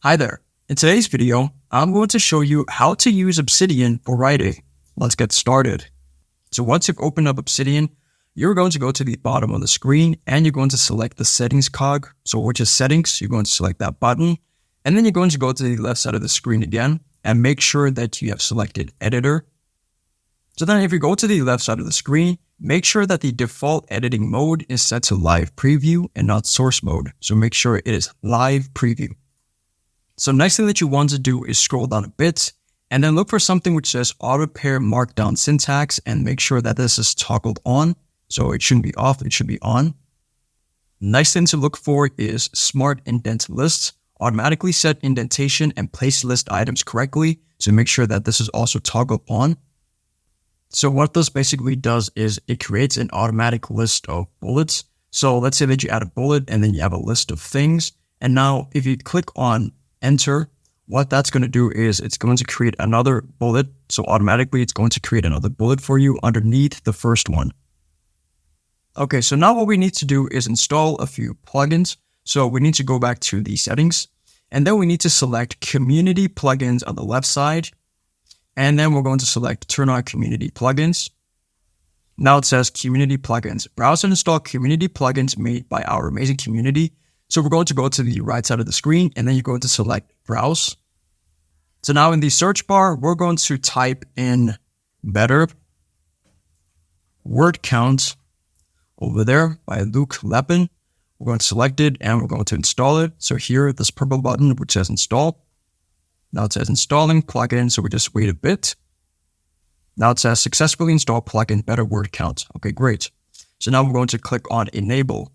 Hi there. In today's video, I'm going to show you how to use Obsidian for writing. Let's get started. So once you've opened up Obsidian, you're going to go to the bottom of the screen and you're going to select the settings cog. So which is settings, you're going to select that button. And then you're going to go to the left side of the screen again and make sure that you have selected editor. So then if you go to the left side of the screen, make sure that the default editing mode is set to live preview and not source mode. So make sure it is live preview. So next thing that you want to do is scroll down a bit and then look for something which says auto pair markdown syntax and make sure that this is toggled on. So it shouldn't be off, it should be on. Next thing to look for is smart indent lists. Automatically set indentation and place list items correctly. So make sure that this is also toggled on. So what this basically does is it creates an automatic list of bullets. So let's say that you add a bullet and then you have a list of things. And now if you click on enter, what that's going to do is it's going to create another bullet. So automatically it's going to create another bullet for you underneath the first one. Okay, so now what we need to do is install a few plugins. So we need to go back to the settings and then we need to select community plugins on the left side. And then we're going to select turn on community plugins. Now it says community plugins. Browse and install community plugins made by our amazing community. So we're going to go to the right side of the screen and then you're going to select browse. So now in the search bar, we're going to type in better word count over there by Luke Lepin. We're going to select it and we're going to install it. So here, this purple button which says install. Now it says installing plugin. So we just wait a bit. Now it says successfully install plugin better word count. Okay, great. So now we're going to click on enable.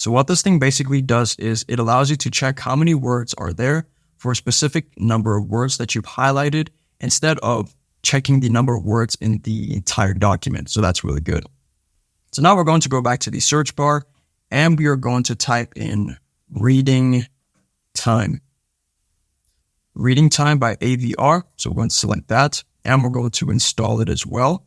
So what this thing basically does is it allows you to check how many words are there for a specific number of words that you've highlighted instead of checking the number of words in the entire document. So that's really good. So now we're going to go back to the search bar and we are going to type in reading time. Reading time by AVR. So we're going to select that and we're going to install it as well.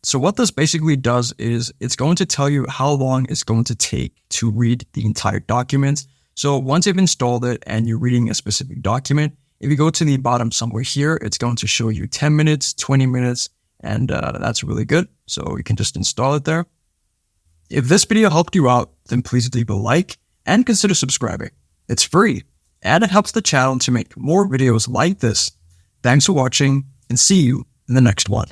So what this basically does is it's going to tell you how long it's going to take to read the entire document. So once you've installed it and you're reading a specific document, if you go to the bottom somewhere here, it's going to show you 10 minutes, 20 minutes, and that's really good. So you can just install it there. If this video helped you out, then please leave a like and consider subscribing. It's free and it helps the channel to make more videos like this. Thanks for watching and see you in the next one.